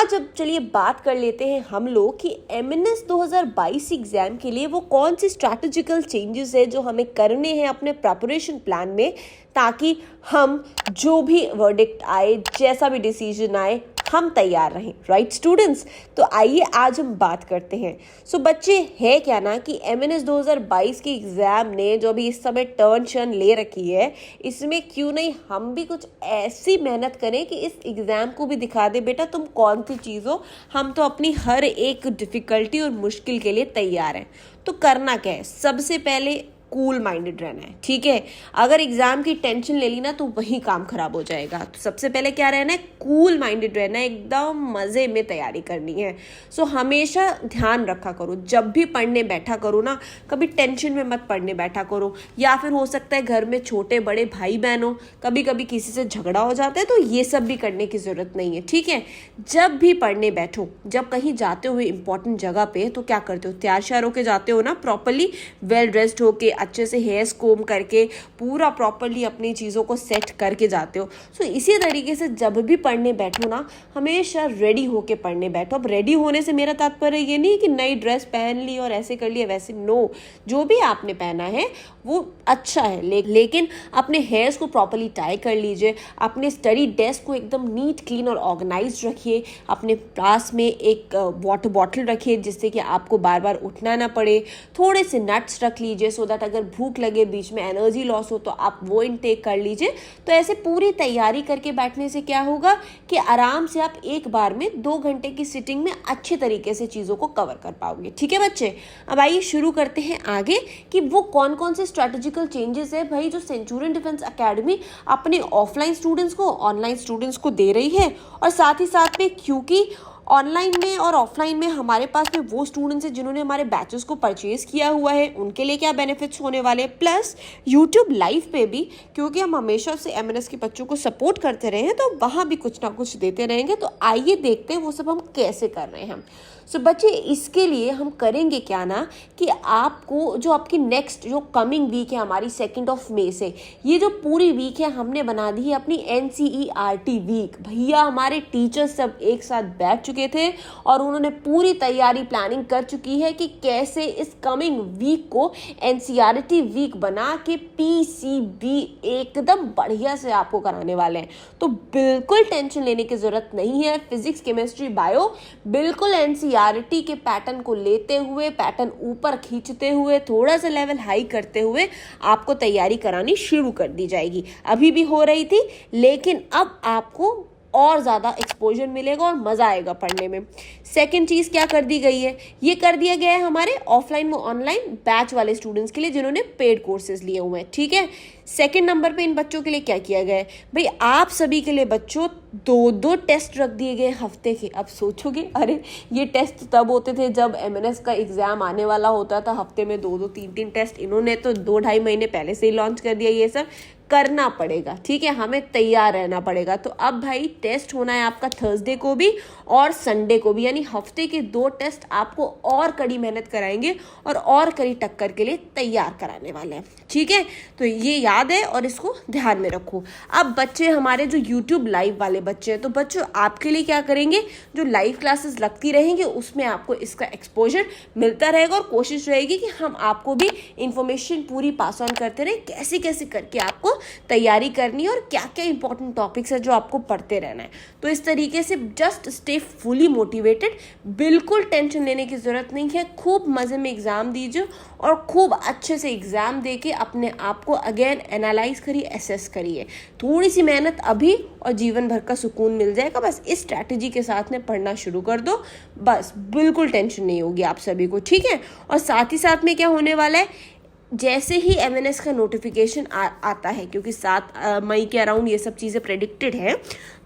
आज अब चलिए बात कर लेते हैं हम लोग कि एमएनएस 2022 एग्जाम के लिए वो कौन सी स्ट्रैटेजिकल चेंजेस है जो हमें करने हैं अपने प्रिपरेशन प्लान में, ताकि हम जो भी वर्डिक्ट आए, जैसा भी डिसीजन आए, हम तैयार रहें। राइट स्टूडेंट्स, तो आइए आज हम बात करते हैं। सो बच्चे, है क्या ना कि एमएनएस 2022 के एग्जाम ने जो भी इस समय टर्न ले रखी है, इसमें क्यों नहीं हम भी कुछ ऐसी मेहनत करें कि इस एग्जाम को भी दिखा दे बेटा तुम कौन सी चीज़ हो। हम तो अपनी हर एक डिफिकल्टी और मुश्किल के लिए तैयार हैं। तो करना क्या है, सबसे पहले कूल माइंडेड रहना है। ठीक है, अगर एग्जाम की टेंशन ले ली ना तो वही काम खराब हो जाएगा। तो सबसे पहले क्या रहना है, कूल माइंडेड रहना है, एकदम मजे में तैयारी करनी है। सो हमेशा ध्यान रखा करो, जब भी पढ़ने बैठा करो ना, कभी टेंशन में मत पढ़ने बैठा करो। या फिर हो सकता है घर में छोटे बड़े भाई बहन हो, कभी कभी किसी से झगड़ा हो जाता है, तो ये सब भी करने की जरूरत नहीं है। ठीक है, जब भी पढ़ने बैठो, जब कहीं जाते हुए इंपॉर्टेंट जगह पे, तो क्या करते हो, तैयार श्यार होके जाते हो ना, प्रॉपरली वेल ड्रेस्ड होके, अच्छे से हेयर्स कोम करके, पूरा प्रॉपरली अपनी चीज़ों को सेट करके जाते हो। सो इसी तरीके से जब भी पढ़ने बैठो ना, हमेशा रेडी होके पढ़ने बैठो। अब रेडी होने से मेरा तात्पर्य ये नहीं कि नई ड्रेस पहन ली और ऐसे कर लिया वैसे, नो, जो भी आपने पहना है वो अच्छा है, लेकिन अपने हेयर्स को प्रॉपरली टाई कर लीजिए, अपने स्टडी डेस्क को एकदम नीट क्लीन और ऑर्गेनाइज रखिए, अपने पास में एक वाटर बॉटल रखिए जिससे कि आपको बार बार उठना ना पड़े, थोड़े से नट्स रख लीजिए सो दैट अगर भूख लगे, बीच में एनर्जी लॉस हो तो आप वो इनटेक कर लीजिए। तो ऐसे पूरी तैयारी करके बैठने से क्या होगा कि आराम से आप एक बार में 2 घंटे की सिटिंग में अच्छे तरीके से चीज़ों को कवर कर पाओगे। ठीक है बच्चे, अब आइए शुरू करते हैं आगे कि वो कौन कौन से स्ट्रैटेजिकल चेंजेस है भाई जो सेंचुरियन डिफेंस एकेडमी अपने ऑफलाइन स्टूडेंट्स को, ऑनलाइन स्टूडेंट्स को दे रही है। और साथ ही साथ में, क्योंकि ऑनलाइन में और ऑफलाइन में हमारे पास में वो स्टूडेंट्स हैं जिन्होंने हमारे बैचेस को परचेज किया हुआ है, उनके लिए क्या बेनिफिट्स होने वाले हैं, प्लस यूट्यूब लाइव पे भी, क्योंकि हम हमेशा से एमएनएस के बच्चों को सपोर्ट करते रहे हैं तो वहाँ भी कुछ ना कुछ देते रहेंगे। तो आइए देखते हैं वो सब हम कैसे कर रहे हैं। सो बच्चे, इसके लिए हम करेंगे क्या ना कि आपको जो आपकी नेक्स्ट जो कमिंग वीक है हमारी 2 मई से, ये जो पूरी वीक है हमने बना दी है अपनी एनसीईआरटी वीक। भैया हमारे टीचर्स सब एक साथ बैठ चुके थे और उन्होंने पूरी तैयारी प्लानिंग कर चुकी है कि कैसे इस कमिंग वीक को एनसीईआरटी वीक बना के पीसीबी एकदम बढ़िया से आपको कराने वाले हैं। तो बिल्कुल टेंशन लेने की जरूरत नहीं है। फिजिक्स, केमिस्ट्री, बायो बिल्कुल एनसीईआरटी के पैटर्न को लेते हुए, पैटर्न ऊपर खींचते हुए, थोड़ा सा लेवल हाई करते हुए आपको तैयारी करानी शुरू कर दी जाएगी। अभी भी हो रही थी, लेकिन अब आपको और ज़्यादा एक्सपोजर मिलेगा और मज़ा आएगा पढ़ने में। सेकंड चीज़ क्या कर दी गई है, ये कर दिया गया है हमारे ऑफलाइन व ऑनलाइन बैच वाले स्टूडेंट्स के लिए जिन्होंने पेड कोर्सेज लिए हुए हैं। ठीक है, सेकंड नंबर पे इन बच्चों के लिए क्या किया गया है भाई, आप सभी के लिए बच्चों 2 टेस्ट रख दिए गए हफ्ते के। अब सोचोगे अरे ये टेस्ट तब होते थे जब एमएनएस का एग्जाम आने वाला होता था, हफ्ते में 2-2, 3-3 टेस्ट। इन्होंने तो 2-2.5 महीने पहले से ही लॉन्च कर दिया। ये सब करना पड़ेगा, ठीक है, हमें तैयार रहना पड़ेगा। तो अब भाई टेस्ट होना है आपका थर्सडे को भी और संडे को भी, यानी हफ्ते के 2 टेस्ट आपको और कड़ी मेहनत कराएंगे और कड़ी टक्कर के लिए तैयार कराने वाले हैं। ठीक है, तो ये याद है और इसको ध्यान में रखो। अब बच्चे हमारे जो यूट्यूब लाइव वाले बच्चे हैं, तो बच्चों आपके लिए क्या करेंगे, जो लाइव क्लासेस लगती रहेंगे उसमें आपको इसका एक्सपोजर मिलता रहेगा और कोशिश रहेगी कि हम आपको भी इंफॉर्मेशन पूरी पास ऑन करते रहे, कैसे कैसे करके आपको तैयारी करनी है और क्या क्या इंपॉर्टेंट टॉपिक्स है जो आपको पढ़ते रहना है। तो इस तरीके से जस्ट स्टे फुली मोटिवेटेड, बिल्कुल टेंशन लेने की जरूरत नहीं है। खूब मजे में एग्जाम दीजिए और खूब अच्छे से एग्जाम देके अपने आप को अगेन एनालाइज करिए, एसेस करिए। थोड़ी सी मेहनत अभी और जीवन भर का सुकून मिल जाएगा। बस इस स्ट्रैटेजी के साथ में पढ़ना शुरू कर दो, बस बिल्कुल टेंशन नहीं होगी आप सभी को। ठीक है, और साथ ही साथ में क्या होने वाला है, जैसे ही एमएनएस का नोटिफिकेशन आता है, क्योंकि 7 मई के अराउंड ये सब चीज़ें प्रेडिक्टेड है,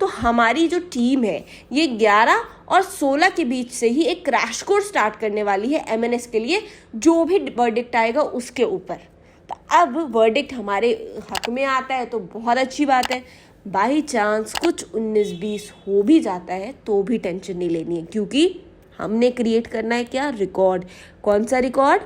तो हमारी जो टीम है ये 11 और 16 के बीच से ही एक क्रैश कोर्स स्टार्ट करने वाली है एमएनएस के लिए, जो भी वर्डिक्ट आएगा उसके ऊपर। तो अब वर्डिक्ट हमारे हक में आता है तो बहुत अच्छी बात है। बाई चांस कुछ 19-20 हो भी जाता है तो भी टेंशन नहीं लेनी है, क्योंकि हमने क्रिएट करना है क्या, रिकॉर्ड। कौन सा record,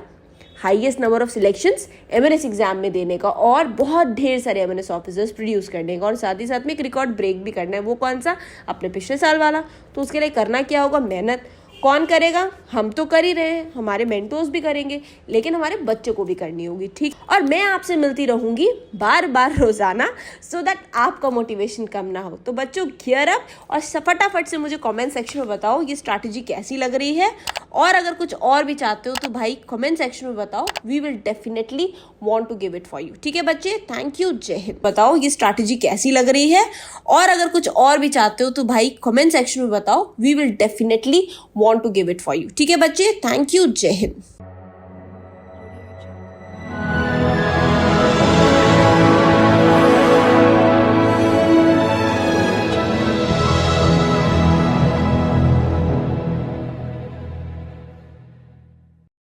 highest number of selections MNS exam में देने का और बहुत ढेर सारे एमएनएस ऑफिसर्स प्रोड्यूस करने का और साथ ही साथ में एक रिकॉर्ड ब्रेक भी करना है। वो कौन सा? अपने पिछले साल वाला। तो उसके लिए करना क्या होगा? मेहनत। कौन करेगा? हम तो कर ही रहे हैं, हमारे मेंटोर्स भी करेंगे, लेकिन हमारे बच्चों को भी करनी होगी, ठीक। और मैं आपसे मिलती रहूंगी बार बार रोजाना, सो दैट आपका मोटिवेशन कम ना हो। तो बच्चों गियर अप और फटाफट से मुझे कमेंट सेक्शन में बताओ ये स्ट्रैटेजी कैसी लग रही है, और अगर कुछ और भी चाहते हो तो भाई कमेंट सेक्शन में बताओ, we will definitely want to give it for you. ठीक है बच्चे, थैंक यू, जय हिंद। बताओ ये स्ट्रैटेजी कैसी लग रही है, और अगर कुछ और भी चाहते हो तो भाई कमेंट सेक्शन में बताओ, we will definitely want to give it for you. ठीक है बच्चे, थैंक यू, जय हिंद।